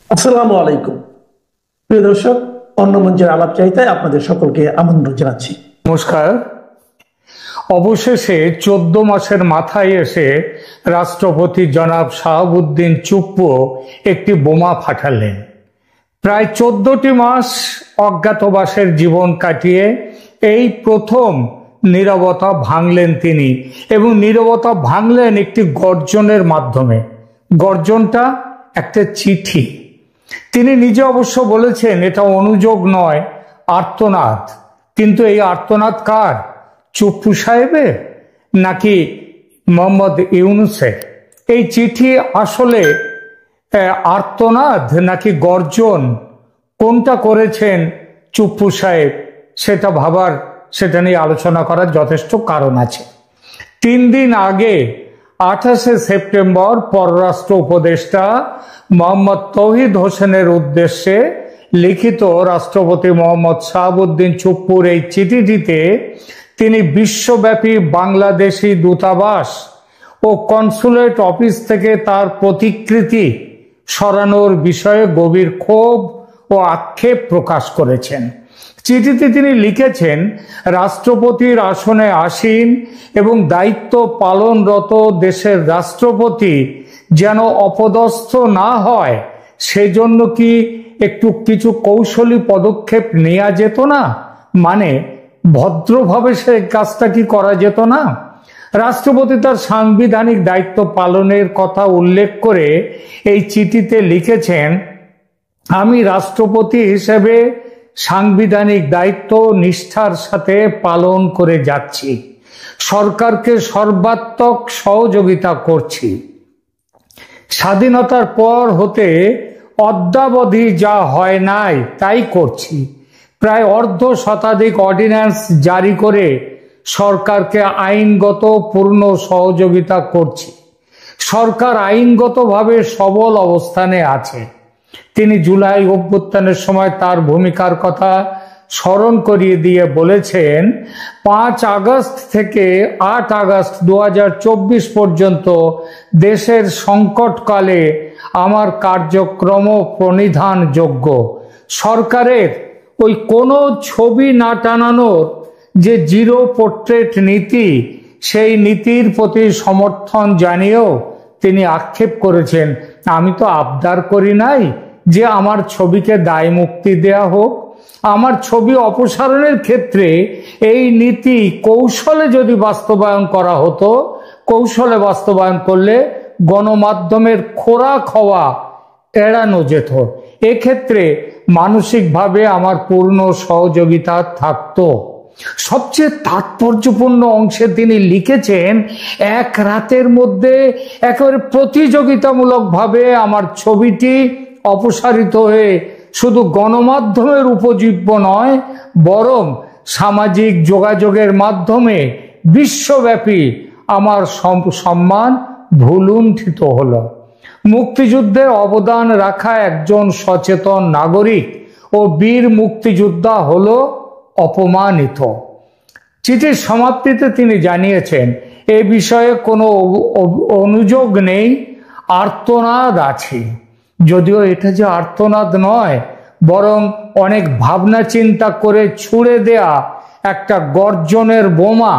আসসালামু আলাইকুম। প্রিয় দর্শক, অন্য মঞ্চের আলাপ চাইতায় আপনাদের সকলকে আমন্ত্রণ জানাচ্ছি। নমস্কার। অবশেষে 14 মাসের মাথায় এসে রাষ্ট্রপতি জনাব শাহাবুদ্দিন চুপ্পু একটি বোমা ফাটালেন। প্রায় 14টি মাস অজ্ঞাতবাসের জীবন কাটিয়ে এই প্রথম নীরবতা ভাঙলেন তিনি, এবং নীরবতা ভাঙলেন একটি গর্জনের মাধ্যমে। গর্জনটা একটা চিঠি। তিনি নিজে অবশ্য বলেছেন এটা অনুযোগ নয়, আর্তনাদ। কিন্তু এই আর্তনাদ কার? চুপ্পু সাহেবের নাকি মোহাম্মদ ইউনূসের? এই চিঠি আসলে আর্তনাদ নাকি গর্জন, কোনটা করেছেন চুপ্পু সাহেব সেটা নিয়ে আলোচনা করার যথেষ্ট কারণ আছে। 3 দিন আগে 28শে সেপ্টেম্বর পররাষ্ট্র উপদেষ্টা মোহাম্মদ তৌহিদ হোসেনের উদ্দেশ্যে লিখিত রাষ্ট্রপতি মোহাম্মদ শাহাবুদ্দিন চুপ্পুর এই চিঠিটিতে তিনি বিশ্বব্যাপী বাংলাদেশি দূতাবাস ও কনসুলেট অফিস থেকে তার প্রতিকৃতি সরানোর বিষয়ে গভীর ক্ষোভ ও আক্ষেপ প্রকাশ করেছেন। চিঠিতে তিনি লিখেছেন, রাষ্ট্রপতির আসনে আসীন এবং দায়িত্ব পালনরত দেশের রাষ্ট্রপতি যেন অপদস্থ না হয়, সেজন্য কি কিছু কৌশলী পদক্ষেপ নেওয়া যেত না? মানে ভদ্রভাবে সে কাজটা কি করা যেত না? রাষ্ট্রপতি তার সাংবিধানিক দায়িত্ব পালনের কথা উল্লেখ করে এই চিঠিতে লিখেছেন, আমি রাষ্ট্রপতি হিসেবে সাংবিধানিক দায়িত্ব নিষ্ঠার সাথে পালন করে যাচ্ছি, সরকারকে সর্বাত্মক সহযোগিতা করছি। স্বাধীনতার পর হতে অদ্যাবধি যা হয় নাই তাই করছি। প্রায় অর্ধ শতাধিক অর্ডিন্যান্স জারি করে সরকারকে আইনগত পূর্ণ সহযোগিতা করছি। সরকার আইনগতভাবে সবল অবস্থানে আছে। তিনি জুলাই অভ্যুত্থানের সময় তার ভূমিকার কথা স্মরণ করিয়ে দিয়ে বলেছেন, 5 আগস্ট থেকে 8 আগস্ট 2024 পর্যন্ত দেশের সংকটকালে আমার কার্যক্রম প্রণিধানযোগ্য। সরকারের ওই কোনো ছবি না টানানোর যে জিরো পোর্ট্রেট নীতি, সেই নীতির প্রতি সমর্থন জানিয়েও তিনি আক্ষেপ করেছেন, আমি তো আবদার করি নাই যে আমার ছবিকে দায় মুক্তি দেয়া হোক। আমার ছবি অপসারণের ক্ষেত্রে এই নীতি কৌশলে যদি বাস্তবায়ন করা হতো, কৌশলে বাস্তবায়ন করলে গণমাধ্যমের খোরাক হওয়া এড়ানো যেত। এক্ষেত্রে মানসিকভাবে আমার পূর্ণ সহযোগিতা থাকতো। সবচেয়ে তাৎপর্যপূর্ণ অংশে তিনি লিখেছেন, এক রাতের মধ্যে একেবারে প্রতিযোগিতামূলকভাবে আমার ছবিটি অপসারিত হয়ে শুধু গণমাধ্যমের উপজীব্য নয়, বরং সামাজিক যোগাযোগের মাধ্যমে বিশ্বব্যাপী আমার সম্মান ভুলুণ্ঠিত হলো। মুক্তিযুদ্ধে অবদান রাখা একজন সচেতন নাগরিক ও বীর মুক্তিযোদ্ধা হলো অপমানিত। চিঠির সমাপ্তিতে তিনি জানিয়েছেন, এ বিষয়ে কোনো অনুযোগ নেই, আর্তনাদ আছে। যদিও এটা যে আর্তনাদ নয়, বরং অনেক ভাবনা চিন্তা করে ছুড়ে দেয়া একটা গর্জনের বোমা।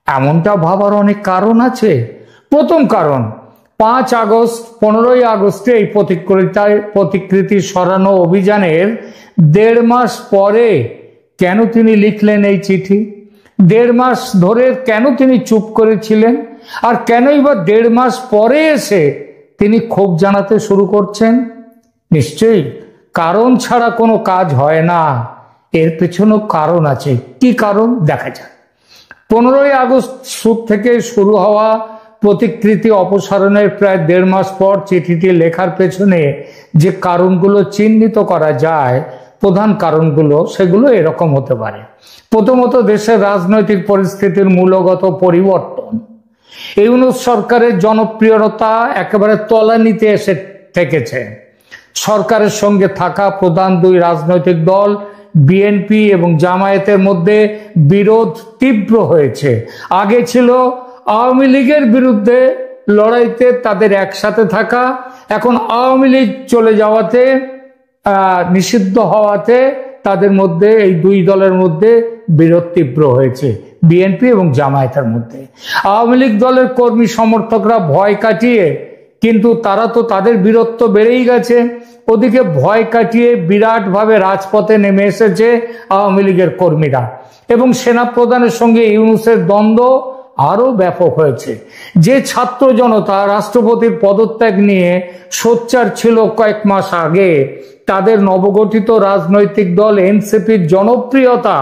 এমনটা ভাবার অনেক কারণ আছে। প্রথম কারণ, 5 আগস্ট 15ই আগস্টে এই প্রতিকৃতি সরানো অভিযানের 1.5 মাস পরে কেন তিনি লিখলেন এই চিঠি? 1.5 মাস ধরে কেন তিনি চুপ করেছিলেন? আর কেনই বা 1.5 মাস পরে এসে তিনি ক্ষোভ জানাতে শুরু করছেন? নিশ্চয়ই কারণ ছাড়া কোনো কাজ হয় না, এর পেছনেও কারণ আছে। কি কারণ? দেখা যাক। 15ই আগস্ট থেকে শুরু হওয়া প্রতিকৃতি অপসারণের প্রায় 1.5 মাস পর চিঠিটি লেখার পেছনে যে কারণগুলো চিহ্নিত করা যায়, প্রধান কারণগুলো, সেগুলো এরকম হতে পারে। প্রথমত, দেশের রাজনৈতিক পরিস্থিতির মূলগত পরিবর্তন। ইউনূস সরকারের জনপ্রিয়তা একেবারে তলানিতে এসে ঠেকেছে। সরকারের সঙ্গে থাকা প্রধান 2 রাজনৈতিক দল বিএনপি এবং জামায়াতের মধ্যে বিরোধ তীব্র হয়েছে। আগে ছিল আওয়ামী লীগের বিরুদ্ধে লড়াইতে তাদের একসাথে থাকা, এখন আওয়ামী লীগ চলে যাওয়াতে নিষিদ্ধ হওয়াতে তাদের মধ্যে এই দুই দলের মধ্যে বিরোধ তীব্র হয়েছে, বিএনপি এবং জামায়াতের মধ্যে। আওয়ামী লীগ দলের কর্মী সমর্থকরা ভয় কাটিয়ে, কিন্তু তারা তো তাদের বীরত্ব বেড়েই গেছে, ওদিকে ভয় কাটিয়ে বিরাটভাবে রাজপথে নেমে এসেছে আওয়ামী লীগের কর্মীরা, এবং সেনা প্রধানের সঙ্গে ইউনূসের দ্বন্দ্ব আরো ব্যাপক হয়েছে। যে ছাত্র জনতা রাষ্ট্রপতির পদত্যাগ নিয়ে সোচ্চার ছিল কয়েক মাস আগে, তাদের নবগঠিত রাজনৈতিক দল এনসিপির জনপ্রিয়তা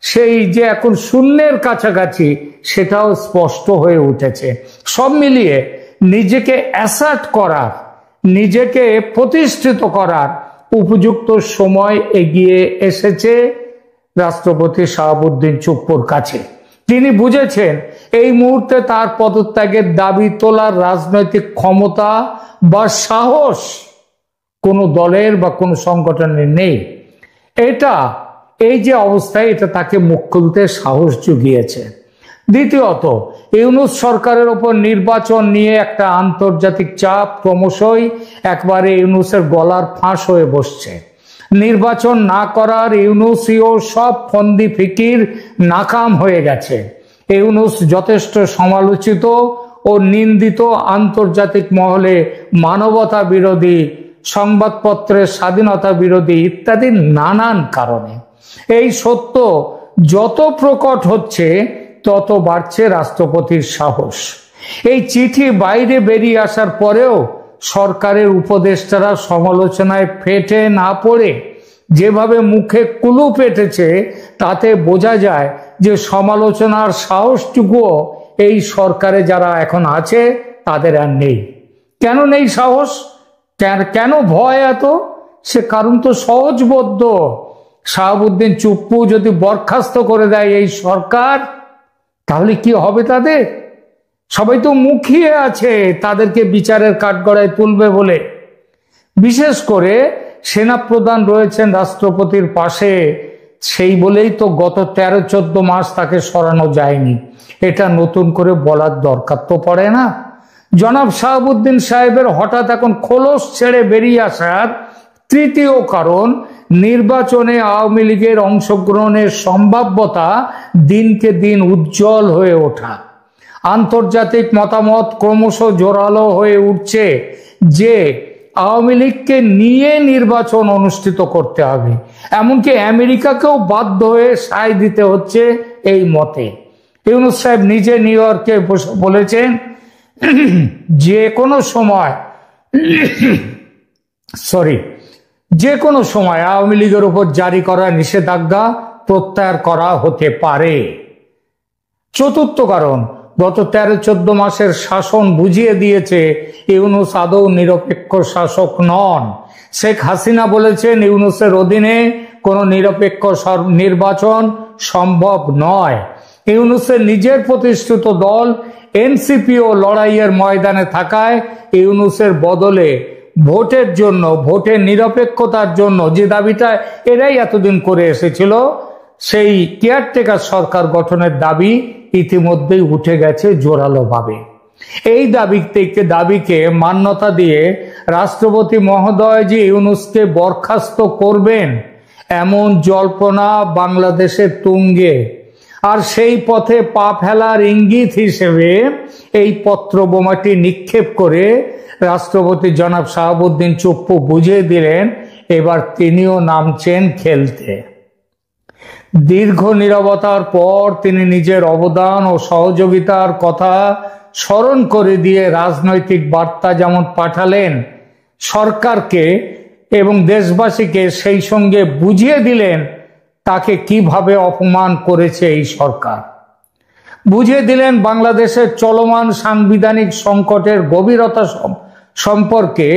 সেই যে এখন শূন্যের কাছাকাছি, সেটাও স্পষ্ট হয়ে উঠেছে। সব মিলিয়ে নিজেকে অ্যাসার্ট করার, নিজেকে প্রতিষ্ঠিত করার উপযুক্ত সময় এগিয়ে এসেছে রাষ্ট্রপতি শাহাবুদ্দিন চুপ্পুর কাছে। তিনি বুঝেছেন এই মুহূর্তে তার পদত্যাগের দাবি তোলার রাজনৈতিক ক্ষমতা বা সাহস কোনো দলের বা কোনো সংগঠনের নেই। এই যে অবস্থায়, এটা তাকে মুখ খুলতে সাহস জুগিয়েছে। দ্বিতীয়ত, ইউনূস সরকারের উপর নির্বাচন নিয়ে একটা আন্তর্জাতিক চাপ ক্রমশই একবারে ইউনূসের গলার ফাঁস হয়ে বসছে। নির্বাচন না করার ইউনূসীয় সব ফন্দি ফিকির নাকাম হয়ে গেছে। ইউনূস যথেষ্ট সমালোচিত ও নিন্দিত আন্তর্জাতিক মহলে, মানবতা বিরোধী, সংবাদপত্রের স্বাধীনতা বিরোধী ইত্যাদি নানান কারণে। এই সত্য যত প্রকট হচ্ছে তত বাড়ছে রাষ্ট্রপতির সাহস। এই চিঠি বাইরে বেরিয়ে আসার পরেও সরকারের উপদেষ্টারা সমালোচনায় ফেটে না পড়ে যেভাবে মুখে কুলুপ এঁটেছে, তাতে বোঝা যায় যে সমালোচনার সাহসটুকুও এই সরকারে যারা এখন আছে তাদের আর নেই। কেন নেই সাহস? কেন ভয় এত? সে কারণ তো সহজবোধ্য। শাহাবুদ্দিন চুপ্পু যদি বরখাস্ত করে দেয় এই সরকার, তাহলে কি হবে তাদের? সবাই তো মুখিয়ে আছে তাদেরকে বিচারের কাঠগড়ায় তুলবে বলে। বিশেষ করে সেনাপ্রধান রয়েছেন রাষ্ট্রপতির পাশে, সেই বলেই তো গত 13-14 মাস তাকে সরানো যায়নি। এটা নতুন করে বলার দরকার তো পড়ে না। জনাব শাহাবুদ্দিন সাহেবের হঠাৎ এখন খোলস ছেড়ে বেরিয়ে আসার তৃতীয় কারণ, নির্বাচনে আওয়ামী লীগের অংশগ্রহণের সম্ভাব্যতা দিনকে দিন উজ্জ্বল হয়ে ওঠা। আন্তর্জাতিক মতামত ক্রমশ জোরালো হয়ে উঠছে যে আওয়ামী লীগকে নিয়ে নির্বাচন অনুষ্ঠিত করতে হবে। এমনকি আমেরিকাকেও বাধ্য হয়ে সায় দিতে হচ্ছে এই মতে। ইউনূস সাহেব নিজে নিউ ইয়র্কে বসে বলেছেন, যে কোনো সময় আওয়ামী লীগের উপর জারি করা নিষেধাজ্ঞা প্রত্যাহার করা হতে পারে। চতুর্থ কারণ, গত 13-14 মাসের শাসন বুঝিয়ে দিয়েছে ইউনূস আদৌ নিরপেক্ষ শাসক নন। শেখ হাসিনা বলেছেন ইউনূসের অধীনে কোনো নিরপেক্ষ নির্বাচন সম্ভব নয়। ইউনূসের নিজের প্রতিষ্ঠিত দল এনসিপিও লড়াইয়ের ময়দানে থাকায় ইউনূসের বদলে ভোটের নিরপেক্ষতার জন্য যে দাবিটা এরাই এতদিন করে এসেছিল, সেই কেয়ারটেকার সরকার গঠনের দাবি ইতিমধ্যেই উঠে গেছে জোরালোভাবে। এই দাবিকে মান্যতা দিয়ে রাষ্ট্রপতি মহোদয় যে ইউনূসকে বরখাস্ত করবেন, এমন জল্পনা বাংলাদেশের তুঙ্গে। আর সেই পথে পা ফেলার ইঙ্গিত হিসেবে এই পত্র বোমাটি নিক্ষেপ করে রাষ্ট্রপতি জনাব শাহাবুদ্দিন চুপ্পু বুঝিয়ে দিলেন এবার তিনিও নামছেন খেলতে। দীর্ঘ নীরবতার পর তিনি নিজের অবদান ও সহযোগিতার কথা স্মরণ করে দিয়ে রাজনৈতিক বার্তা যেমন পাঠালেন সরকারকে এবং দেশবাসীকে, সেই সঙ্গে বুঝিয়ে দিলেন তাকে কিভাবে অপমান করেছে এই সরকার। বুঝিয়ে দিলেন বাংলাদেশের চলমান সাংবিধানিক সংকটের গভীরতা সম্পর্কে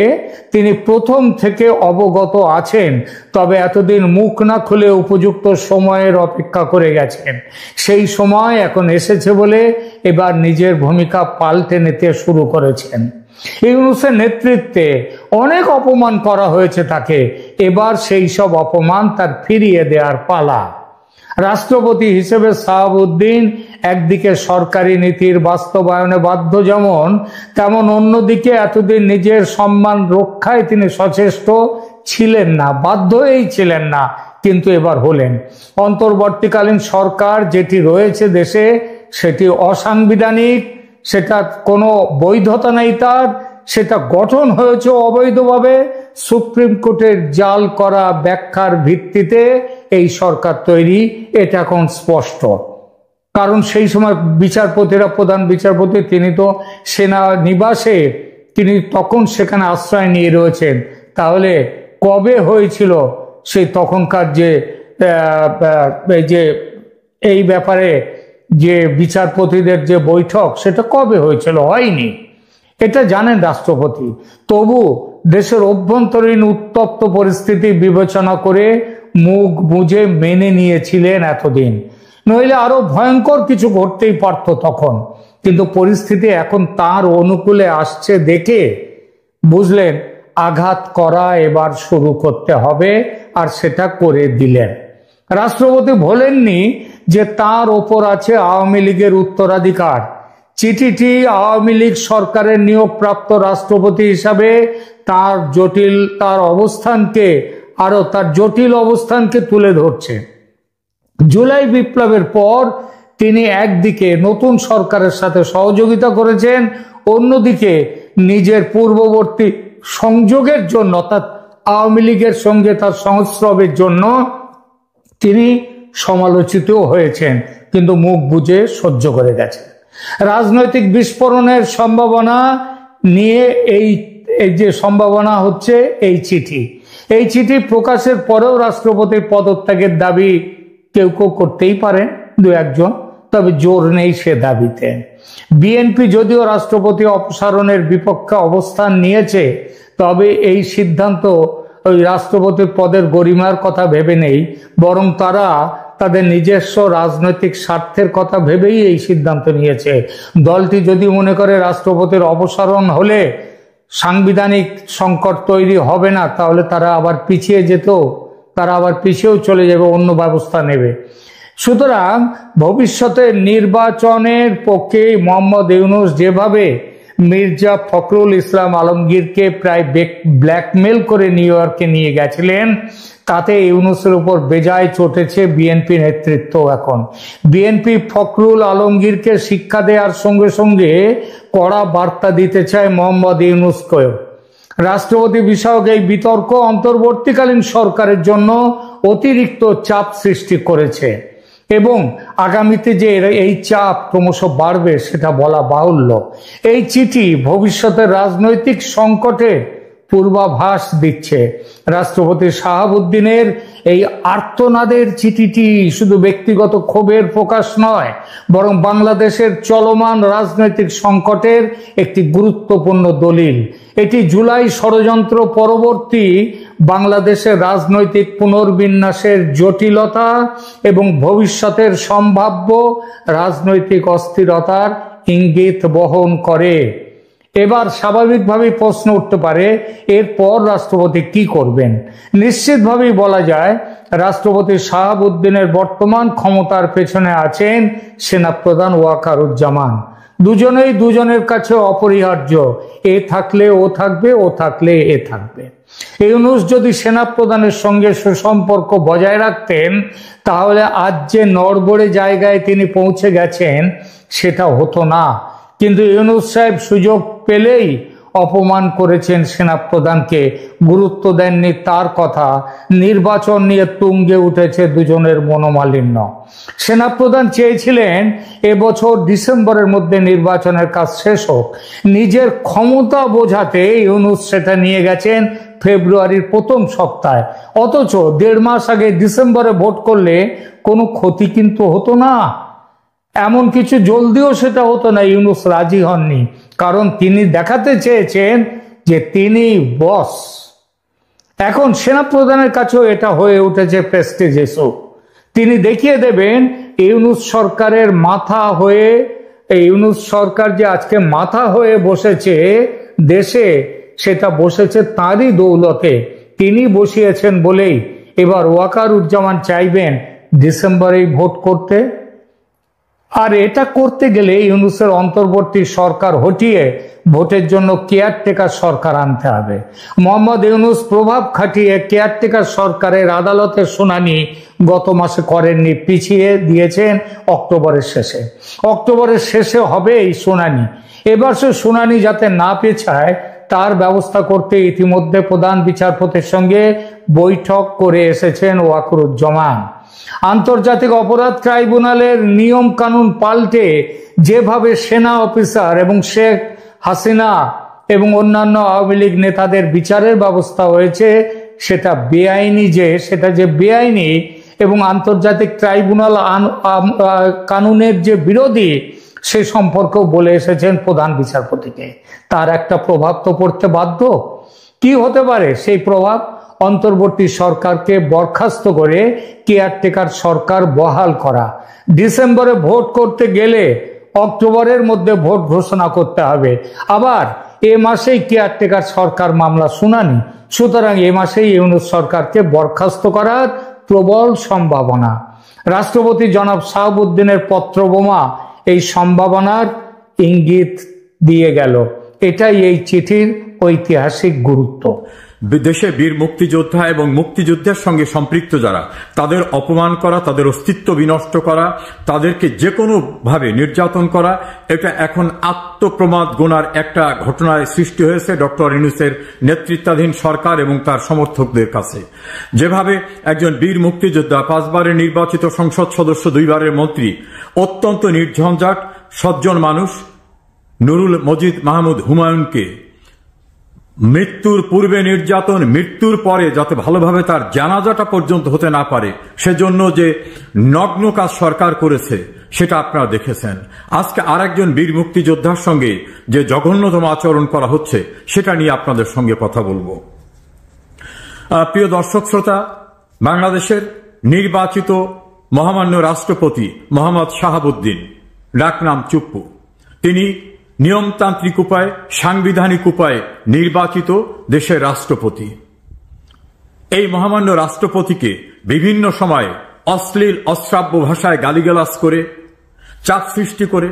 তিনি প্রথম থেকে অবগত আছেন, তবে এতদিন মুখ না খুলে উপযুক্ত সময়ের অপেক্ষা করে গেছেন। সেই সময় এখন এসেছে বলে এবার নিজের ভূমিকা পাল্টে নিতে শুরু করেছেন। ইউনূসের নেতৃত্বে অনেক অপমান করা হয়েছে তাকে, এবার সেই সব অপমান তার ফিরিয়ে দেওয়ার পালা। রাষ্ট্রপতি হিসেবে শাহাবুদ্দিন একদিকে সরকারি নীতির বাস্তবায়নে বাধ্য যেমন, তেমন অন্যদিকে এতদিন নিজের সম্মান রক্ষায় তিনি সচেষ্ট ছিলেন না, বাধ্য হয়েই ছিলেন না, কিন্তু এবার হলেন। অন্তর্বর্তীকালীন সরকার যেটি রয়েছে দেশে সেটি অসাংবিধানিক, সেটা কোনো বৈধতা নেই তার, সেটা গঠন হয়েছে অবৈধভাবে। সুপ্রিম কোর্টের জাল করা ব্যাখ্যার ভিত্তিতে এই সরকার তৈরি, এটা এখন স্পষ্ট। কারণ সেই সময় বিচারপতিরা, প্রধান বিচারপতি তিনি তো সেনা নিবাসে, তিনি তখন সেখানে আশ্রয় নিয়ে রয়েছেন। তাহলে কবে হয়েছিল সেই তখনকার যে এই ব্যাপারে যে বিচারপতিদের যে বৈঠক, সেটা কবে হয়েছিল? হয়নি, এটা জানেন রাষ্ট্রপতি। তবু দেশের অভ্যন্তরীণ উত্তপ্ত পরিস্থিতি বিবেচনা করে মুখ বুজে মেনে নিয়েছিলেন এতদিন, নইলে আরো ভয়ঙ্কর কিছু ঘটতেই পারত তখন। কিন্তু পরিস্থিতি এখন তার অনুকূলে আসছে দেখে বুঝলেন আঘাত করা এবার শুরু করতে হবে, আর সেটা করে দিলেন। রাষ্ট্রপতি বলেননি যে তার ওপর আছে আওয়ামী লীগের উত্তরাধিকার। চিঠিটি আওয়ামী লীগ সরকারের নিয়োগপ্রাপ্ত রাষ্ট্রপতি হিসাবে তার জটিল অবস্থানকে তুলে ধরছে। জুলাই বিপ্লবের পর তিনি একদিকে নতুন সরকারের সাথে সহযোগিতা করেছেন, অন্যদিকে নিজের পূর্ববর্তী সংযোগের জন্য, অর্থাৎ আওয়ামী লীগের সঙ্গে তার সংস্রবের জন্য তিনি সমালোচিত হয়েছেন, কিন্তু মুখ বুজে সহ্য করে গেছেন। রাজনৈতিক বিস্ফোরণের সম্ভাবনা নিয়ে এই যে সম্ভাবনা হচ্ছে, এই চিঠি প্রকাশের পরেও রাষ্ট্রপতির পদত্যাগের দাবি কেউ করতেই পারেন, দু একজন, তবে জোর নেই সে দাবিতে। বিএনপি যদিও রাষ্ট্রপতি অপসারণের বিপক্ষে অবস্থান নিয়েছে, তবে এই সিদ্ধান্ত ওই রাষ্ট্রপতির পদের গরিমার কথা ভেবে নেই, বরং তারা তাদের নিজস্ব রাজনৈতিক স্বার্থের কথা ভেবেই এই সিদ্ধান্ত নিয়েছে। দলটি যদি মনে করে রাষ্ট্রপতির অপসারণ হলে সাংবিধানিক সংকট তৈরি হবে না, তাহলে তারা আবার পিছিয়েও চলে যাবে, অন্য ব্যবস্থা নেবে। সুতরাং ভবিষ্যতে নির্বাচনের পক্ষে মোহাম্মদ ইউনূস যেভাবে মির্জা ফখরুল ইসলাম আলমগীরকে প্রায় ব্ল্যাকমেল করে নিউ ইয়র্কে নিয়ে গেছিলেন, তাতে ইউনূসের উপর বেজায় চটেছে বিএনপি নেতৃত্ব। এখন বিএনপি ফখরুল আলমগীরকে শিক্ষা দেওয়ার সঙ্গে সঙ্গে কড়া বার্তা দিতে চায় মোহাম্মদ ইউনূসকেও। রাষ্ট্রপতি বিষয়ক এই বিতর্ক অন্তর্বর্তীকালীন সরকারের জন্য অতিরিক্ত চাপ সৃষ্টি করেছে, এবং আগামীতে যে এই চাপ ক্রমশ বাড়বে সেটা বলা বাহুল্য। এই চিঠি ভবিষ্যতের রাজনৈতিক সংকটে পূর্বাভাস দিচ্ছে। রাষ্ট্রপতি শাহাবুদ্দিনের এই আর্তনাদের চিঠিটি শুধু ব্যক্তিগত ক্ষোভের প্রকাশ নয়, বরং বাংলাদেশের চলমান রাজনৈতিক সংকটের একটি গুরুত্বপূর্ণ দলিল। এটি জুলাই ষড়যন্ত্র পরবর্তী বাংলাদেশের রাজনৈতিক পুনর্বিন্যাসের জটিলতা এবং ভবিষ্যতের সম্ভাব্য রাজনৈতিক অস্থিরতার ইঙ্গিত বহন করে। এবার স্বাভাবিকভাবেই প্রশ্ন উঠতে পারে, এরপর রাষ্ট্রপতি কি করবেন? নিশ্চিতভাবেই বলা যায় রাষ্ট্রপতি শাহাবুদ্দিনের বর্তমান ক্ষমতার পেছনে আছেন সেনাপ্রধান ওয়াকারুজ্জামান। দুজনেই দুজনের কাছে অপরিহার্য। এ থাকলে ও থাকবে, ও থাকলে এ থাকবে। ইউনূস যদি সেনাপ্রধানের সঙ্গে সুসম্পর্ক বজায় রাখতেন, তাহলে আজ যে নড়বড়ে জায়গায় তিনি পৌঁছে গেছেন সেটা হতো না। কিন্তু ইউনূস সাহেব সুযোগ পেলেই অপমান করেছেন সেনাপ্রধানকে, গুরুত্ব দেননি তার কথা। নির্বাচন নিয়ে তুঙ্গে উঠেছে দুজনের মনোমালিন্য। সেনাপ্রধান চেয়েছিলেন এবছর ডিসেম্বরের মধ্যে নির্বাচনের কাজ শেষ হোক। নিজের ক্ষমতা বোঝাতে ইউনূস সেটা নিয়ে গেছেন ফেব্রুয়ারির প্রথম সপ্তাহে, অথচ 1.5 মাস আগে ডিসেম্বরে ভোট করলে কোনো ক্ষতি কিন্তু হতো না। এমন কিছু জলদিও সেটা হতো না। ইউনূস রাজি হননি, কারণ তিনি দেখাতে চেয়েছেন যে তিনি বস। এখন সেনাপ্রধানের কাছেও এটা হয়ে উঠেছে প্রেস্টিজ ইস্যু। তিনি দেখিয়ে দেবেন ইউনূস সরকারের মাথা হয়ে, ইউনূস সরকার যে আজকে মাথা হয়ে বসেছে দেশে, সেটা বসেছে তারই দৌলতে। তিনি বসিয়েছেন বলেই এবার ওয়াকারুজ্জামান চাইবেন ডিসেম্বরেই ভোট করতে। আর এটা করতে গেলে ইউনূসের অন্তর্বর্তী সরকার হটিয়ে ভোটের জন্য কেয়ারটেকার সরকার আনতে হবে। মোহাম্মদ ইউনূস প্রভাব খাটিয়ে কেয়ারটেকার সরকারের আদালতের শুনানি গত মাসে করেননি, পিছিয়ে দিয়েছেন অক্টোবরের শেষে। অক্টোবরের শেষে হবে এই শুনানি। এবার সে শুনানি যাতে না পেছায় তার ব্যবস্থা করতে ইতিমধ্যে প্রধান বিচারপতির সঙ্গে বৈঠক করে এসেছেন ওয়াকরুজ্জামান। আন্তর্জাতিক অপরাধ ট্রাইব্যুনালের নিয়ম কানুন পাল্টে যেভাবে সেনা অফিসার এবং শেখ হাসিনা এবং অন্যান্য আওয়ামী লীগ নেতাদের বিচারের ব্যবস্থা হয়েছে সেটা বেআইনি, সেটা যে বেআইনি এবং আন্তর্জাতিক ট্রাইব্যুনাল কানুনের যে বিরোধী সে সম্পর্কেও বলে এসেছেন প্রধান বিচারপতিকে। তার একটা প্রভাব তো পড়তে বাধ্য। কি হতে পারে সেই প্রভাব? অন্তর্বর্তী সরকারকে বরখাস্ত করে কেয়ারটেকার সরকার বহাল করা। ডিসেম্বরে ভোট করতে গেলে অক্টোবরের মধ্যে ভোট ঘোষণা করতে হবে। আবার এ মাসেই কেয়ারটেকার সরকার মামলা শুনানি। সুতরাং এ মাসেই ইউনূস সরকারকে বরখাস্ত করার প্রবল সম্ভাবনা। রাষ্ট্রপতি জনাব শাহাবুদ্দিনের পত্রবোমা এই সম্ভাবনার ইঙ্গিত দিয়ে গেল। এটাই এই চিঠির ঐতিহাসিক গুরুত্ব। দেশে বীর মুক্তিযোদ্ধা এবং মুক্তিযুদ্ধের সঙ্গে সম্পৃক্ত যারা, তাদের অপমান করা, তাদের অস্তিত্ব বিনষ্ট করা, তাদেরকে যে কোনো ভাবে নির্যাতন করা, এটা এখন আত্মপ্রমাদ গোনার একটা ঘটনায় সৃষ্টি হয়েছে ডক্টর ইউনূসের নেতৃত্বাধীন সরকার এবং তার সমর্থকদের কাছে। যেভাবে একজন বীর মুক্তিযোদ্ধা, 5 বারের নির্বাচিত সংসদ সদস্য, 2 বারের মন্ত্রী, অত্যন্ত নির্ঝঞ্ঝাট সজ্জন মানুষ নুরুল মজিদ মাহমুদ হুমায়ুনকে মৃত্যুর পূর্বে নির্যাতন, মৃত্যুর পরে যাতে ভালোভাবে তার জানাজাটা পর্যন্ত হতে না পারে সেজন্য যে নগ্ন কাজ সরকার করেছে সেটা আপনারা দেখেছেন। আজকে আরেকজন বীর মুক্তিযোদ্ধার সঙ্গে যে জঘন্যতম আচরণ করা হচ্ছে সেটা নিয়ে আপনাদের সঙ্গে কথা বলবো। প্রিয় দর্শক শ্রোতা, বাংলাদেশের নির্বাচিত মহামান্য রাষ্ট্রপতি মোহাম্মদ শাহাবুদ্দিন, ডাকনাম চুপ্পু, তিনি নিয়মতান্ত্রিক উপায়ে, সাংবিধানিক উপায়ে নির্বাচিত দেশের রাষ্ট্রপতি। এই মহামান্য রাষ্ট্রপতিকে বিভিন্ন সময়ে অশ্লীল অশ্রাব্য ভাষায় গালিগালাজ করে, চাপ সৃষ্টি করে,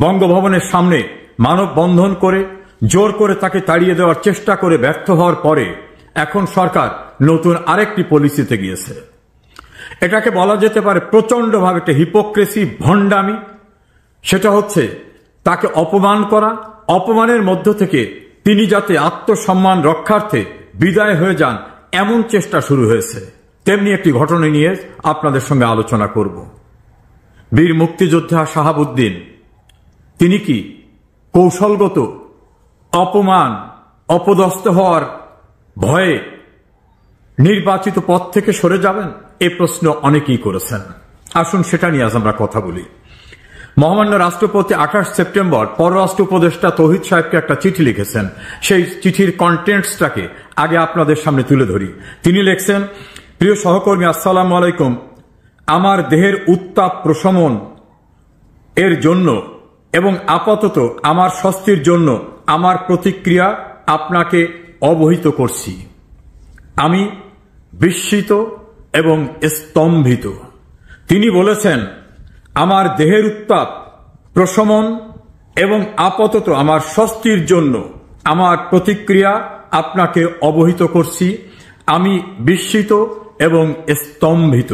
বঙ্গভবনের সামনে মানববন্ধন করে, জোর করে তাকে তাড়িয়ে দেওয়ার চেষ্টা করে ব্যর্থ হওয়ার পরে এখন সরকার নতুন আরেকটি পলিসিতে গিয়েছে। এটাকে বলা যেতে পারে প্রচন্ডভাবে একটা হিপোক্রেসি, ভণ্ডামি। সেটা হচ্ছে তাকে অপমান করা, অপমানের মধ্য থেকে তিনি যাতে আত্মসম্মান রক্ষার্থে বিদায় হয়ে যান এমন চেষ্টা শুরু হয়েছে। তেমনি একটি ঘটনা নিয়ে আপনাদের সঙ্গে আলোচনা করব। বীর মুক্তিযোদ্ধা শাহাবুদ্দিন তিনি কি কৌশলগত অপমান, অপদস্থ হওয়ার ভয়ে নির্বাচিত পদ থেকে সরে যাবেন? এ প্রশ্ন অনেকেই করেছেন। আসুন সেটা নিয়ে আজ আমরা কথা বলি। মহামান্য রাষ্ট্রপতি 28 সেপ্টেম্বর পররাষ্ট্র উপদেষ্টা তৌহিদ সাহেবকে একটা চিঠি লিখেছেন। সেই চিঠির কন্টেন্টসটাকে আগে আপনাদের সামনে তুলে ধরি। তিনি লিখছেন, প্রিয় সহকর্মী, আসসালামু আলাইকুম। আমার দেহের উত্তাপ প্রশমন এর জন্য এবং আপাতত আমার স্বস্তির জন্য আমার প্রতিক্রিয়া আপনাকে অবহিত করছি। আমি বিস্মিত এবং স্তম্ভিত। তিনি বলেছেন, আমার দেহের উত্তাপ প্রশমন এবং আপাতত আমার স্বস্তির জন্য আমার প্রতিক্রিয়া আপনাকে অবহিত করছি। আমি বিস্মিত এবং স্তম্ভিত।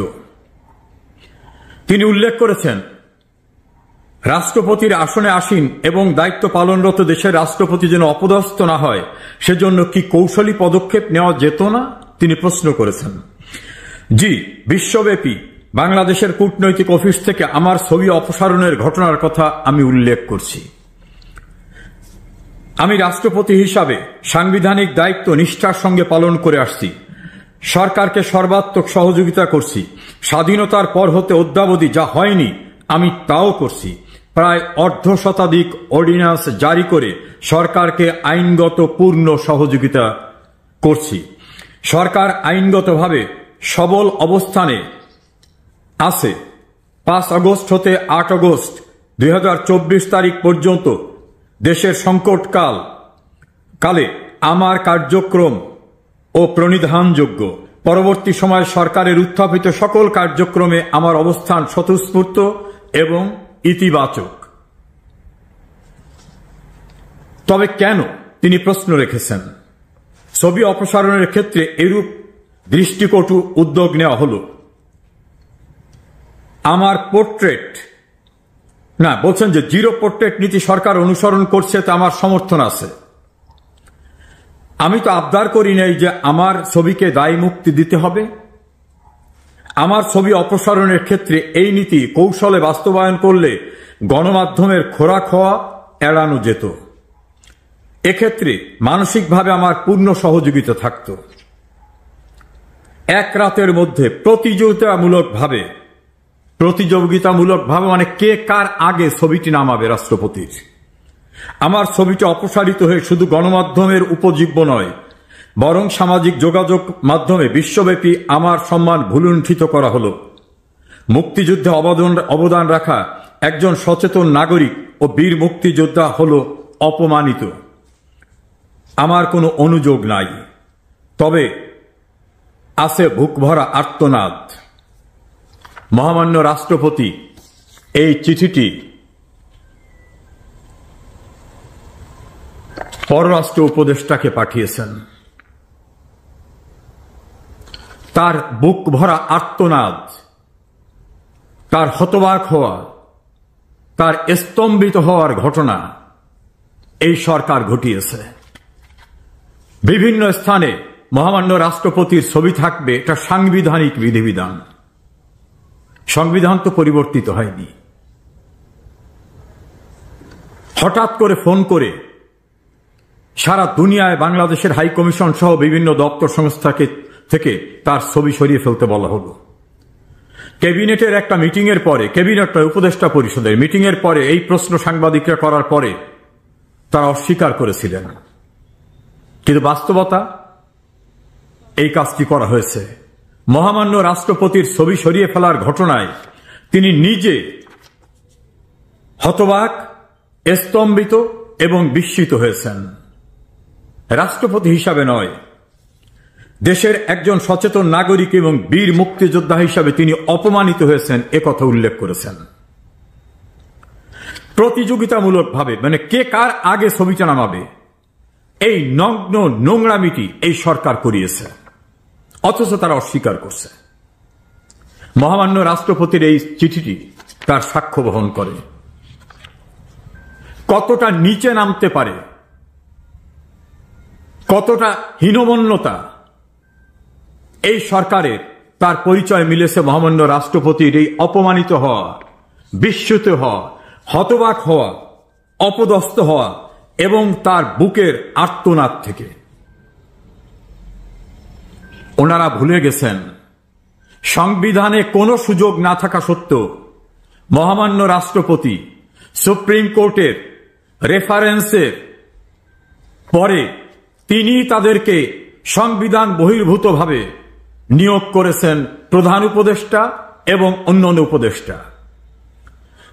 তিনি উল্লেখ করেছেন, রাষ্ট্রপতির আসনে আসীন এবং দায়িত্ব পালনরত দেশের রাষ্ট্রপতি যেন অপদস্থ না হয় সেজন্য কি কৌশলী পদক্ষেপ নেওয়া যেত না? তিনি প্রশ্ন করেছেন। জি, বিশ্বব্যাপী বাংলাদেশের কূটনৈতিক অফিস থেকে আমার ছবি অপসারণের ঘটনার কথা আমি উল্লেখ করছি। আমি রাষ্ট্রপতি হিসাবে সাংবিধানিক দায়িত্ব নিষ্ঠার সঙ্গে পালন করে আসছি। সরকারকে সর্বাত্মক সহযোগিতা করছি। স্বাধীনতার পর হতে অদ্যাবধি যা হয়নি আমি তাও করছি। প্রায় অর্ধশতাধিক অর্ডিন্যান্স জারি করে সরকারকে আইনগত পূর্ণ সহযোগিতা করছি। সরকার আইনগতভাবে সবল অবস্থানে আছে। 5 আগস্ট হতে 8 আগস্ট 2024 তারিখ পর্যন্ত দেশের সংকটকালে আমার কার্যক্রম ও প্রণিধানযোগ্য। পরবর্তী সময় সরকারের উত্থাপিত সকল কার্যক্রমে আমার অবস্থান স্বতঃস্ফূর্ত এবং ইতিবাচক। তবে কেন তিনি প্রশ্ন রেখেছেন ছবি অপসারণের ক্ষেত্রে এরূপ দৃষ্টিকটু উদ্যোগ নেওয়া হল? আমার পোর্ট্রেট না, বলছেন যে জিরো পোর্ট্রেট নীতি সরকার অনুসরণ করছে, তা আমার সমর্থন আছে। আমি তো আবদার করি নাই যে আমার ছবিকে দায় মুক্তি দিতে হবে। আমার ছবি অপসারণের ক্ষেত্রে এই নীতি কৌশলে বাস্তবায়ন করলে গণমাধ্যমের খোরাক হওয়া এড়ানো যেত। এক্ষেত্রে মানসিকভাবে আমার পূর্ণ সহযোগিতা থাকত। এক রাতের মধ্যে প্রতিযোগিতামূলকভাবে মানে কে কার আগে ছবিটি নামাবে রাষ্ট্রপতির, আমার ছবিটি অপসারিত হয়ে শুধু গণমাধ্যমের উপজীব্য নয়, বরং সামাজিক যোগাযোগ মাধ্যমে বিশ্বব্যাপী আমার সম্মান ভুলুণ্ঠিত করা হল। মুক্তিযুদ্ধে অবদান রাখা একজন সচেতন নাগরিক ও বীর মুক্তিযোদ্ধা হল অপমানিত। আমার কোনো অনুযোগ নাই, তবে আছে বুকভরা আর্তনাদ। মহামান্য রাষ্ট্রপতি এই চিঠিটি পররাষ্ট্র উপদেষ্টাকে পাঠিয়েছেন। তার বুক ভরা আর্তনাদ, তার হতবাক হওয়া, তার স্তম্ভিত হওয়ার ঘটনা এই সরকার ঘটিয়েছে। বিভিন্ন স্থানে মহামান্য রাষ্ট্রপতির ছবি থাকবে, এটা সাংবিধানিক বিধিবিধান। সংবিধান তো পরিবর্তিত হয়নি। হঠাৎ করে ফোন করে সারা দুনিয়ায় বাংলাদেশের হাই কমিশন সহ বিভিন্ন দপ্তর সংস্থাকে থেকে তার ছবি সরিয়ে ফেলতে বলা হলো। ক্যাবিনেটের একটা মিটিং এর পরে, উপদেষ্টা পরিষদের মিটিং এর পরে এই প্রশ্ন সাংবাদিকরা করার পরে তারা অস্বীকার করেছিলেন, কিন্তু বাস্তবতা এই কাজটি করা হয়েছে। মহামান্য রাষ্ট্রপতির ছবি সরিয়ে ফেলার ঘটনায় তিনি নিজে হতবাক, স্তম্ভিত এবং বিস্মিত হয়েছেন। রাষ্ট্রপতি হিসাবে নয়, দেশের একজন সচেতন নাগরিক এবং বীর মুক্তিযোদ্ধা হিসাবে তিনি অপমানিত হয়েছেন, একথা উল্লেখ করেছেন। প্রতিযোগিতামূলকভাবে মানে কে কার আগে ছবিটা নামাবে, এই নগ্ন নোংরামিটি এই সরকার করিয়েছে, অথচ তারা অস্বীকার করছে। মহামান্য রাষ্ট্রপতির এই চিঠিটি তার সাক্ষ্য বহন করে। কতটা নিচে নামতে পারে, কতটা হীনমন্যতা এই সরকারের, তার পরিচয় মিলেছে মহামান্য রাষ্ট্রপতির এই অপমানিত হওয়া, বিস্মিত হওয়া, হতবাক হওয়া, অপদস্থ হওয়া এবং তার বুকের আর্তনাদ থেকে। ওনারা ভুলে গেছেন সংবিধানে কোনো সুযোগ না থাকা সত্ত্বেও মহামান্য রাষ্ট্রপতি সুপ্রিম কোর্টের রেফারেন্সের পরে তিনি তাদেরকে সংবিধান বহির্ভূতভাবে নিয়োগ করেছেন প্রধান উপদেষ্টা এবং অন্যান্য উপদেষ্টা।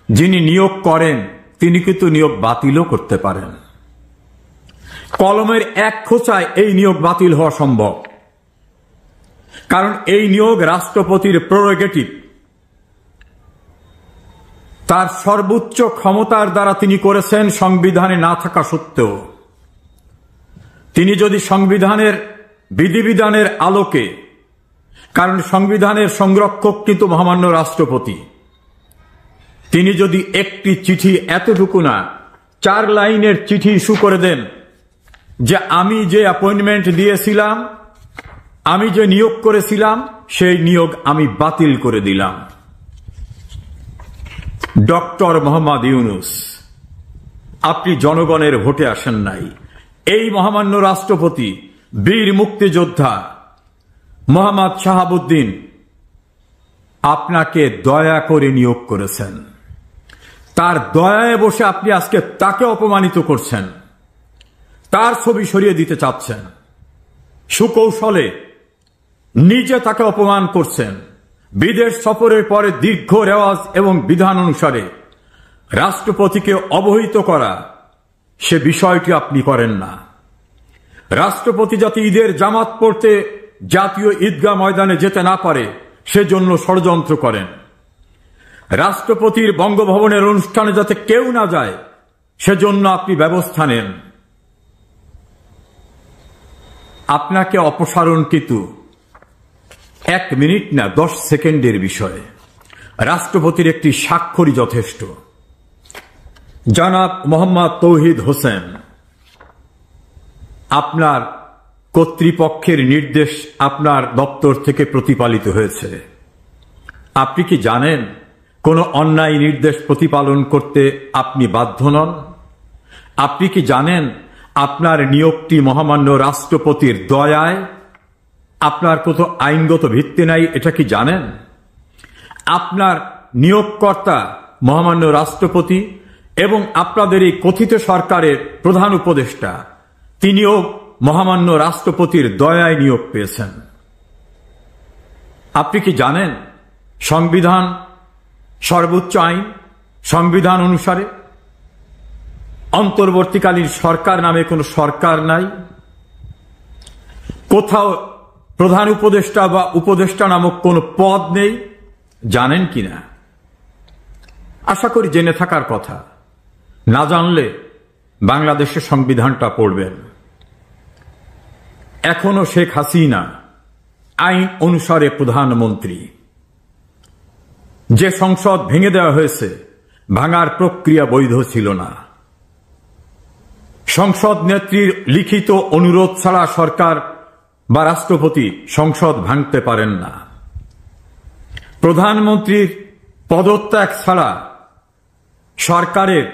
যিনি নিয়োগ করেন তিনি কিন্তু নিয়োগ বাতিলও করতে পারেন। কলমের এক খোঁচায় এই নিয়োগ বাতিল হওয়া সম্ভব, কারণ এই নিয়োগ রাষ্ট্রপতির প্রেরোগেটিভ। তার সর্বোচ্চ ক্ষমতার দ্বারা তিনি করেছেন সংবিধানে না থাকা সত্ত্বেও। তিনি যদি সংবিধানের বিধিবিধানের আলোকে, কারণ সংবিধানের সংরক্ষক কিন্তু মহামান্য রাষ্ট্রপতি, তিনি যদি একটি চিঠি, এতটুকু না 4 লাইনের চিঠি ইস্যু করে দেন যে আমি যে অ্যাপয়েন্টমেন্ট দিয়েছিলাম, আমি যে নিয়োগ করেছিলাম, সেই নিয়োগ আমি বাতিল করে দিলাম। ডক্টর মোহাম্মদ ইউনূস, আপনি জনগণের ভোটে আসেন নাই। এই মহামান্য রাষ্ট্রপতি বীর মুক্তিযোদ্ধা মোহাম্মদ শাহাবুদ্দিন আপনাকে দয়া করে নিয়োগ করেছেন। তার দয়ায় বসে আপনি আজকে তাকে অপমানিত করছেন, তার ছবি সরিয়ে দিতে চাচ্ছেন, সুকৌশলে নিজে তাকে অপমান করছেন। বিদেশ সফরের পরে দীর্ঘ রেওয়াজ এবং বিধান অনুসারে রাষ্ট্রপতিকে অবহিত করা, সে বিষয়টি আপনি করেন না। রাষ্ট্রপতি যাতে ঈদের জামাত পড়তে জাতীয় ঈদগাহ ময়দানে যেতে না পারে সেজন্য ষড়যন্ত্র করেন। রাষ্ট্রপতির বঙ্গভবনের অনুষ্ঠানে যাতে কেউ না যায় সেজন্য আপনি ব্যবস্থা নেন। আপনাকে অপসারণকৃত 1 মিনিট না 10 সেকেন্ডের বিষয়ে রাষ্ট্রপতির একটি স্বাক্ষরই যথেষ্ট। জনাব মোহাম্মদ তৌহিদ হোসেন, আপনার কর্তৃপক্ষের নির্দেশ আপনার দপ্তর থেকে প্রতিপালিত হয়েছে। আপনি কি জানেন কোন অন্যায় নির্দেশ প্রতিপালন করতে আপনি বাধ্য নন? আপনি কি জানেন আপনার নিয়োগটি মহামান্য রাষ্ট্রপতির দয়ায়, আপনার কোনো আইনগত ভিত্তি নাই, এটা কি জানেন? আপনার নিয়োগকর্তা মহামান্য রাষ্ট্রপতি এবং আপনাদের এই কথিত সরকারের প্রধান উপদেষ্টা, তিনিও মহামান্য রাষ্ট্রপতির দয়ায় নিয়োগ পেয়েছেন। আপনি কি জানেন সংবিধান সর্বোচ্চ আইন? সংবিধান অনুসারে অন্তর্বর্তীকালীন সরকার নামে কোনো সরকার নাই। কোথাও প্রধান উপদেষ্টা বা উপদেষ্টা নামক কোনো পদ নেই। জানেন কিনা? আশা করি জেনে থাকার কথা। না জানলে বাংলাদেশের সংবিধানটা পড়বেন। এখনো শেখ হাসিনা আইন অনুসারে প্রধানমন্ত্রী। যে সংসদ ভেঙে দেওয়া হয়েছে, ভাঙার প্রক্রিয়া বৈধ ছিল না। সংসদ নেত্রীর লিখিত অনুরোধ ছাড়া সরকার বা রাষ্ট্রপতি সংসদ ভাঙতে পারেন না। প্রধানমন্ত্রীর পদত্যাগ ছাড়া সরকারের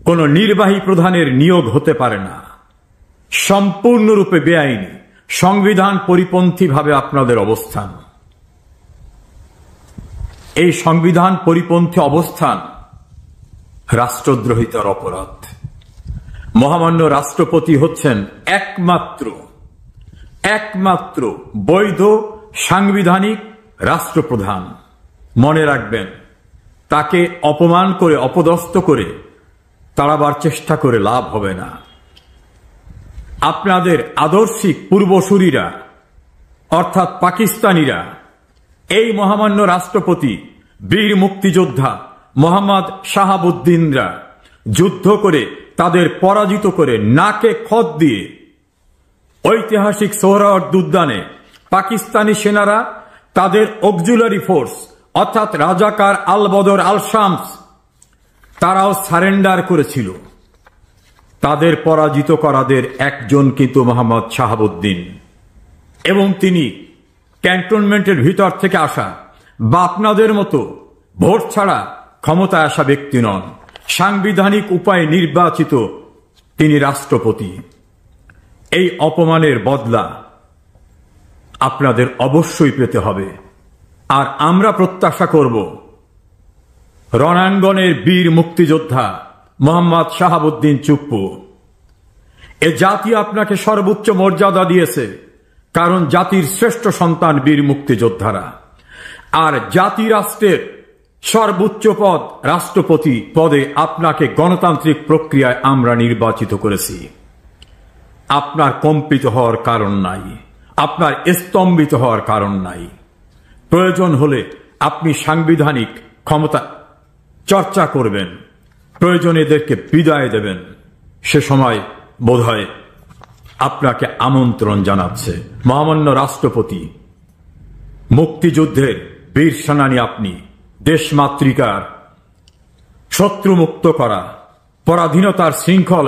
কোন নির্বাহী প্রধানের নিয়োগ হতে পারে না। সম্পূর্ণরূপে বেআইনি, সংবিধান পরিপন্থীভাবে আপনাদের অবস্থান। এই সংবিধান পরিপন্থী অবস্থান রাষ্ট্রদ্রোহিতার অপরাধ। মহামান্য রাষ্ট্রপতি হচ্ছেন একমাত্র বৈধ সাংবিধানিক রাষ্ট্রপ্রধান। মনে রাখবেন, তাকে অপমান করে, অপদস্থ করে তাড়াবার চেষ্টা করে লাভ হবে না। আপনাদের আদর্শিক পূর্বসূরীরা অর্থাৎ পাকিস্তানিরা এই মহামান্য রাষ্ট্রপতি, বীর মুক্তিযোদ্ধা মোহাম্মদ শাহাবুদ্দিনরা যুদ্ধ করে তাদের পরাজিত করে নাকে খত দিয়ে ঐতিহাসিক সোহরাওয়ার্দী উদ্যানে পাকিস্তানি সেনারা তাদের অক্সিলারি ফোর্স অর্থাৎ রাজাকার আল বদর আল শামস তারাও সারেন্ডার করেছিল। তাদের পরাজিত করাদের একজন কিন্তু মোহাম্মদ শাহাবুদ্দিন, এবং তিনি ক্যান্টনমেন্টের ভিতর থেকে আসা বা আপনাদের মতো ভোট ছাড়া ক্ষমতায় আসা ব্যক্তি নন। সাংবিধানিক উপায়ে নির্বাচিত তিনি রাষ্ট্রপতি। এই অপমানের বদলা আপনাদের অবশ্যই পেতে হবে। আর আমরা প্রত্যাশা করব রণাঙ্গনের বীর মুক্তিযোদ্ধা মোহাম্মদ শাহাবুদ্দিন চুপ্পু, এ জাতি আপনাকে সর্বোচ্চ মর্যাদা দিয়েছে, কারণ জাতির শ্রেষ্ঠ সন্তান বীর মুক্তিযোদ্ধারা। আর জাতি রাষ্ট্রের সর্বোচ্চ পদ রাষ্ট্রপতি পদে আপনাকে গণতান্ত্রিক প্রক্রিয়ায় আমরা নির্বাচিত করেছি। আপনার কম্পিত হওয়ার কারণ নাই, আপনার স্তম্ভিত হওয়ার কারণ নাই। প্রয়োজন হলে আপনি সাংবিধানিক ক্ষমতা চর্চা করবেন, প্রয়োজনে এদেরকে বিদায় দেবেন। সে সময় বোধহয় আপনাকে আমন্ত্রণ জানাচ্ছে মহামান্য রাষ্ট্রপতি। মুক্তিযুদ্ধের বীর সেনানী আপনি, দেশমাতৃকার শত্রুমুক্ত করা, পরাধীনতার শৃঙ্খল